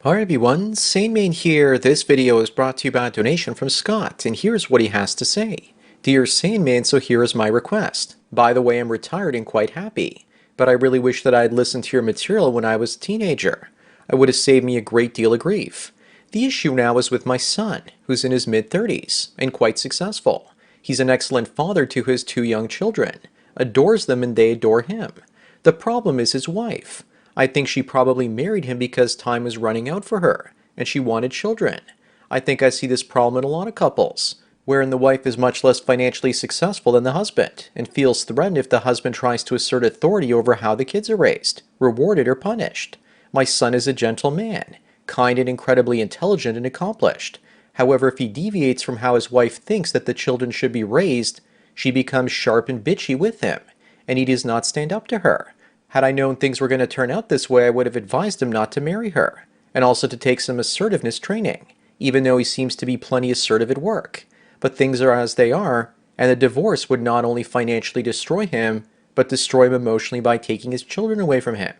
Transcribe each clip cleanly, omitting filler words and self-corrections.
Hi everyone, Sane Main here. This video is brought to you by a donation from Scott, and here's what he has to say. Dear Sane Man, so here is my request. By the way, I'm retired and quite happy, but I really wish that I had listened to your material when I was a teenager. It would have saved me a great deal of grief. The issue now is with my son, who's in his mid-30s, and quite successful. He's an excellent father to his two young children, adores them and they adore him. The problem is his wife. I think she probably married him because time was running out for her, and she wanted children. I think I see this problem in a lot of couples, wherein the wife is much less financially successful than the husband, and feels threatened if the husband tries to assert authority over how the kids are raised, rewarded or punished. My son is a gentle man, kind and incredibly intelligent and accomplished. However, if he deviates from how his wife thinks that the children should be raised, she becomes sharp and bitchy with him, and he does not stand up to her. Had I known things were going to turn out this way, I would have advised him not to marry her, and also to take some assertiveness training, even though he seems to be plenty assertive at work. But things are as they are, and the divorce would not only financially destroy him, but destroy him emotionally by taking his children away from him.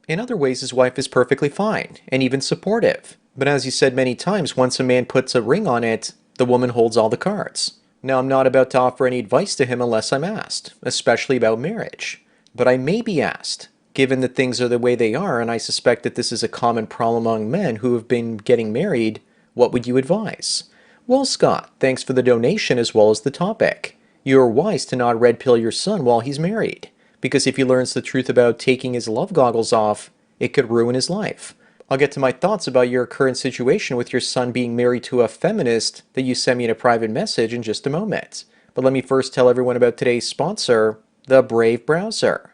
In other ways, his wife is perfectly fine, and even supportive. But as you said many times, once a man puts a ring on it, the woman holds all the cards. Now, I'm not about to offer any advice to him unless I'm asked, especially about marriage. But I may be asked, given that things are the way they are, and I suspect that this is a common problem among men who have been getting married, what would you advise? Well, Scott, thanks for the donation as well as the topic. You are wise to not red pill your son while he's married, because if he learns the truth about taking his love goggles off, it could ruin his life. I'll get to my thoughts about your current situation with your son being married to a feminist that you sent me in a private message in just a moment. But let me first tell everyone about today's sponsor, the Brave Browser.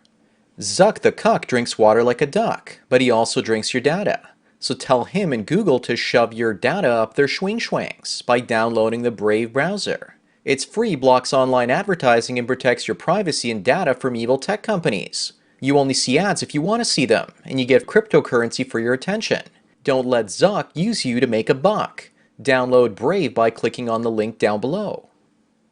Zuck the cuck drinks water like a duck, but he also drinks your data. So tell him and Google to shove your data up their schwing-schwangs by downloading the Brave Browser. It's free, blocks online advertising, and protects your privacy and data from evil tech companies. You only see ads if you want to see them, and you get cryptocurrency for your attention. Don't let Zuck use you to make a buck. Download Brave by clicking on the link down below.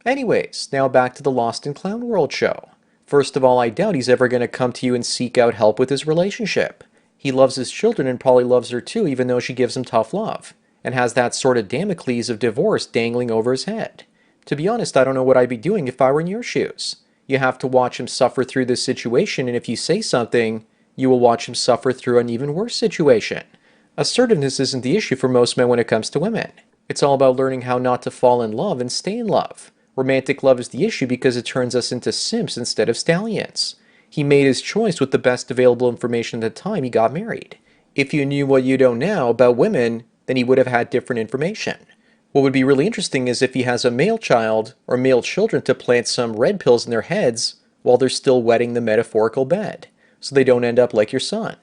Anyways, now back to the Lost in Clown World show. First of all, I doubt he's ever going to come to you and seek out help with his relationship. He loves his children and probably loves her too, even though she gives him tough love, and has that sort of Damocles of divorce dangling over his head. To be honest, I don't know what I'd be doing if I were in your shoes. You have to watch him suffer through this situation, and if you say something, you will watch him suffer through an even worse situation. Assertiveness isn't the issue for most men when it comes to women. It's all about learning how not to fall in love and stay in love. Romantic love is the issue because it turns us into simps instead of stallions. He made his choice with the best available information at the time he got married. If you knew what you know now about women, then he would have had different information. What would be really interesting is if he has a male child or male children to plant some red pills in their heads while they're still wetting the metaphorical bed, so they don't end up like your son.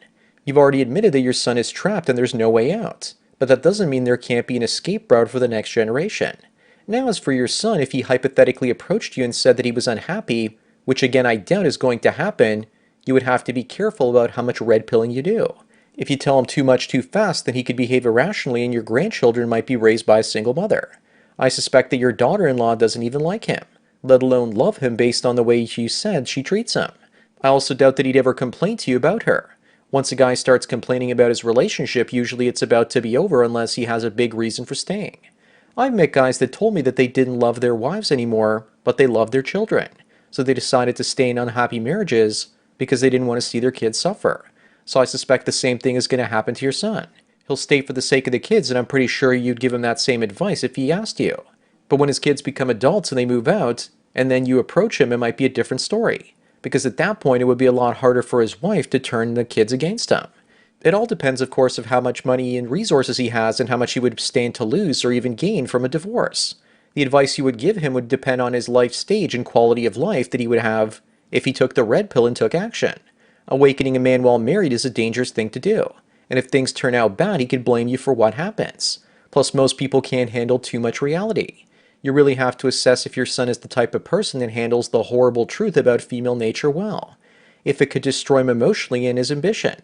You've already admitted that your son is trapped and there's no way out, but that doesn't mean there can't be an escape route for the next generation. Now as for your son, if he hypothetically approached you and said that he was unhappy, which again I doubt is going to happen, you would have to be careful about how much red pilling you do. If you tell him too much too fast, then he could behave irrationally and your grandchildren might be raised by a single mother. I suspect that your daughter-in-law doesn't even like him, let alone love him based on the way you said she treats him. I also doubt that he'd ever complain to you about her. Once a guy starts complaining about his relationship, usually it's about to be over unless he has a big reason for staying. I've met guys that told me that they didn't love their wives anymore, but they loved their children. So they decided to stay in unhappy marriages because they didn't want to see their kids suffer. So I suspect the same thing is going to happen to your son. He'll stay for the sake of the kids, and I'm pretty sure you'd give him that same advice if he asked you. But when his kids become adults and they move out, and then you approach him, it might be a different story. Because at that point, it would be a lot harder for his wife to turn the kids against him. It all depends, of course, of how much money and resources he has and how much he would stand to lose or even gain from a divorce. The advice you would give him would depend on his life stage and quality of life that he would have if he took the red pill and took action. Awakening a man while married is a dangerous thing to do, and if things turn out bad, he could blame you for what happens. Plus, most people can't handle too much reality. You really have to assess if your son is the type of person that handles the horrible truth about female nature well, if it could destroy him emotionally and his ambition.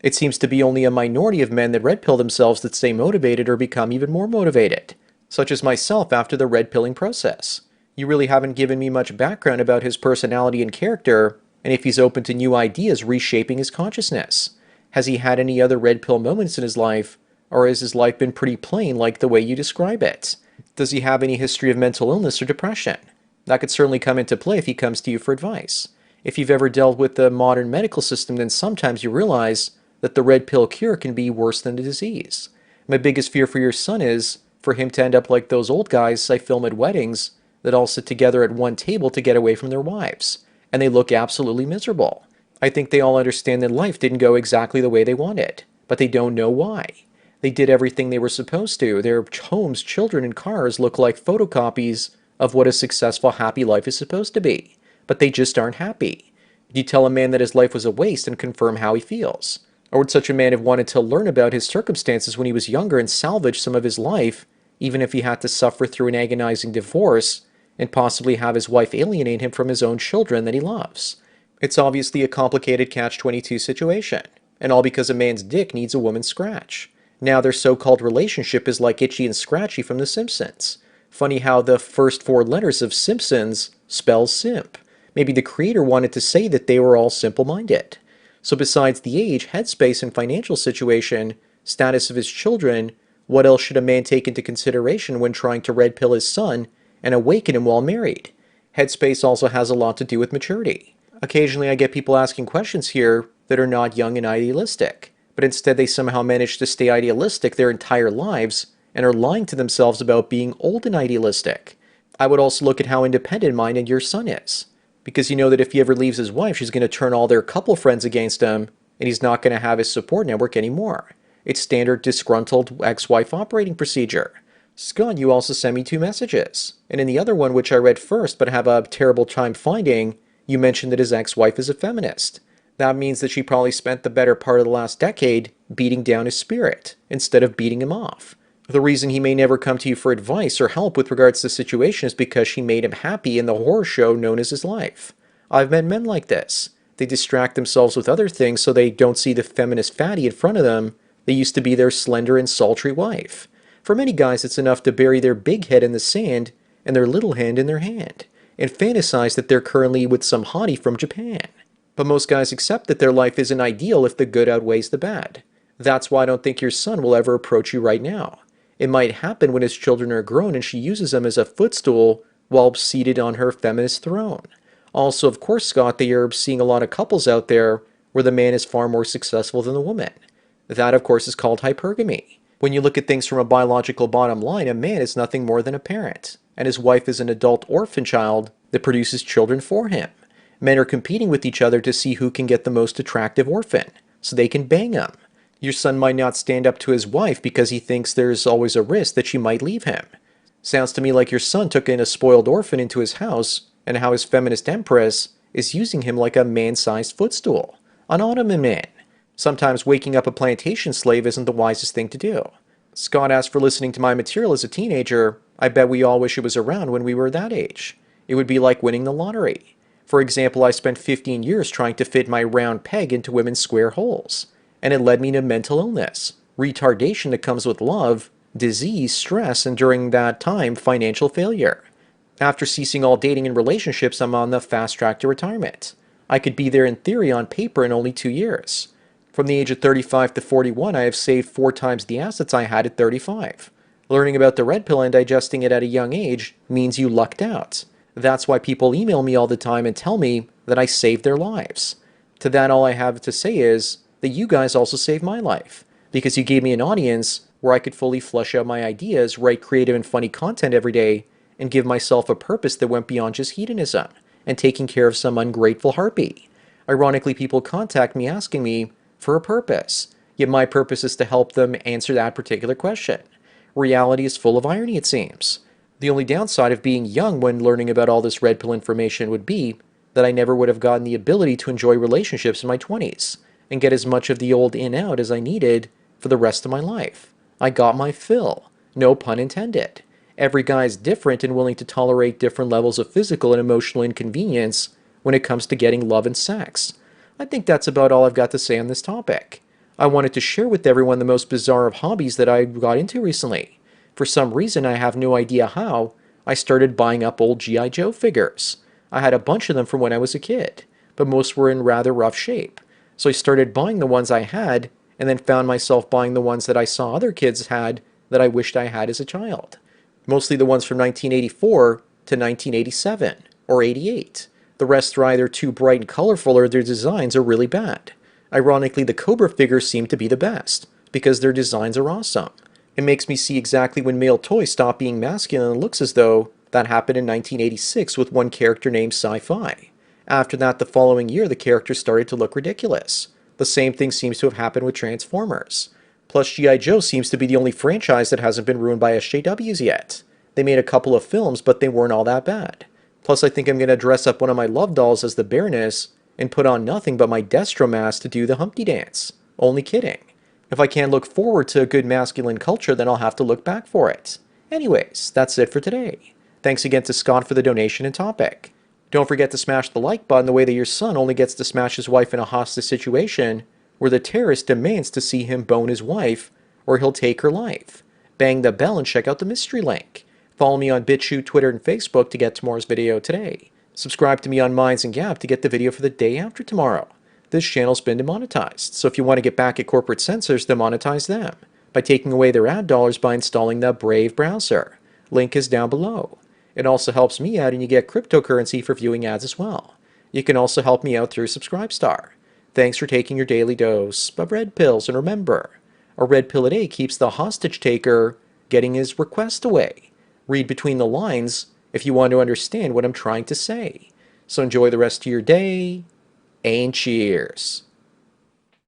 It seems to be only a minority of men that red pill themselves that stay motivated or become even more motivated, such as myself after the red pilling process. You really haven't given me much background about his personality and character, and if he's open to new ideas reshaping his consciousness. Has he had any other red pill moments in his life, Or has his life been pretty plain like the way you describe it? Does he have any history of mental illness or depression? That could certainly come into play if he comes to you for advice. If you've ever dealt with the modern medical system, then sometimes you realize that the red pill cure can be worse than the disease. My biggest fear for your son is for him to end up like those old guys I film at weddings that all sit together at one table to get away from their wives, and they look absolutely miserable. I think they all understand that life didn't go exactly the way they wanted, but they don't know why. They did everything they were supposed to. Their homes, children, and cars look like photocopies of what a successful, happy life is supposed to be, but they just aren't happy. You tell a man that his life was a waste and confirm how he feels. Or would such a man have wanted to learn about his circumstances when he was younger and salvage some of his life, even if he had to suffer through an agonizing divorce and possibly have his wife alienate him from his own children that he loves? It's obviously a complicated catch-22 situation, and all because a man's dick needs a woman's scratch. Now their so-called relationship is like Itchy and Scratchy from The Simpsons. Funny how the first four letters of Simpsons spells simp. Maybe the creator wanted to say that they were all simple-minded. So besides the age, headspace, and financial situation, status of his children, what else should a man take into consideration when trying to red pill his son and awaken him while married? Headspace also has a lot to do with maturity. Occasionally I get people asking questions here that are not young and idealistic, but instead they somehow manage to stay idealistic their entire lives and are lying to themselves about being old and idealistic. I would also look at how independent-minded your son is, because you know that if he ever leaves his wife, she's going to turn all their couple friends against him, and he's not going to have his support network anymore. It's standard disgruntled ex-wife operating procedure. Scott, you also sent me 2 messages, and in the other one, which I read first but have a terrible time finding, you mentioned that his ex-wife is a feminist. That means that she probably spent the better part of the last decade beating down his spirit, instead of beating him off. The reason he may never come to you for advice or help with regards to the situation is because she made him happy in the horror show known as his life. I've met men like this. They distract themselves with other things so they don't see the feminist fatty in front of them that used to be their slender and sultry wife. For many guys, it's enough to bury their big head in the sand and their little hand in their hand, and fantasize that they're currently with some hottie from Japan. But most guys accept that their life isn't ideal if the good outweighs the bad. That's why I don't think your son will ever approach you right now. It might happen when his children are grown and she uses them as a footstool while seated on her feminist throne. Also, of course, Scott, they are seeing a lot of couples out there where the man is far more successful than the woman. That, of course, is called hypergamy. When you look at things from a biological bottom line, a man is nothing more than a parent, and his wife is an adult orphan child that produces children for him. Men are competing with each other to see who can get the most attractive orphan, so they can bang him. Your son might not stand up to his wife because he thinks there's always a risk that she might leave him. Sounds to me like your son took in a spoiled orphan into his house, and how his feminist empress is using him like a man-sized footstool. An ottoman man. Sometimes waking up a plantation slave isn't the wisest thing to do. Scott asked for listening to my material as a teenager. I bet we all wish it was around when we were that age. It would be like winning the lottery. For example, I spent 15 years trying to fit my round peg into women's square holes, and it led me to mental illness, retardation that comes with love, disease, stress, and during that time, financial failure. After ceasing all dating and relationships, I'm on the fast track to retirement. I could be there in theory on paper in only 2 years. From the age of 35 to 41, I have saved 4 times the assets I had at 35. Learning about the red pill and digesting it at a young age means you lucked out. That's why people email me all the time and tell me that I saved their lives. To that, all I have to say is that you guys also saved my life, because you gave me an audience where I could fully flesh out my ideas, write creative and funny content every day, and give myself a purpose that went beyond just hedonism and taking care of some ungrateful harpy. Ironically, people contact me asking me for a purpose, yet my purpose is to help them answer that particular question. Reality is full of irony, it seems. The only downside of being young when learning about all this red pill information would be that I never would have gotten the ability to enjoy relationships in my 20s and get as much of the old in-out as I needed for the rest of my life. I got my fill. No pun intended. Every guy is different and willing to tolerate different levels of physical and emotional inconvenience when it comes to getting love and sex. I think that's about all I've got to say on this topic. I wanted to share with everyone the most bizarre of hobbies that I got into recently. For some reason, I have no idea how, I started buying up old G.I. Joe figures. I had a bunch of them from when I was a kid, but most were in rather rough shape. So I started buying the ones I had and then found myself buying the ones that I saw other kids had that I wished I had as a child. Mostly the ones from 1984 to 1987 or 88. The rest are either too bright and colorful or their designs are really bad. Ironically, the Cobra figures seem to be the best because their designs are awesome. It makes me see exactly when male toys stop being masculine and looks as though that happened in 1986 with one character named Sci-Fi. After that, the following year, the characters started to look ridiculous. The same thing seems to have happened with Transformers. Plus, G.I. Joe seems to be the only franchise that hasn't been ruined by SJWs yet. They made a couple of films, but they weren't all that bad. Plus, I think I'm going to dress up one of my love dolls as the Baroness and put on nothing but my Destro mask to do the Humpty Dance. Only kidding. If I can't look forward to a good masculine culture, then I'll have to look back for it. Anyways, that's it for today. Thanks again to Scott for the donation and topic. Don't forget to smash the like button the way that your son only gets to smash his wife in a hostage situation where the terrorist demands to see him bone his wife or he'll take her life. Bang the bell and check out the mystery link. Follow me on BitChute, Twitter, and Facebook to get tomorrow's video today. Subscribe to me on Minds and Gap to get the video for the day after tomorrow. This channel's been demonetized, so if you want to get back at corporate censors, demonetize them by taking away their ad dollars by installing the Brave browser. Link is down below. It also helps me out and you get cryptocurrency for viewing ads as well. You can also help me out through Subscribestar. Thanks for taking your daily dose of red pills, and remember, a red pill a day keeps the hostage taker getting his request away. Read between the lines if you want to understand what I'm trying to say. So enjoy the rest of your day, and cheers.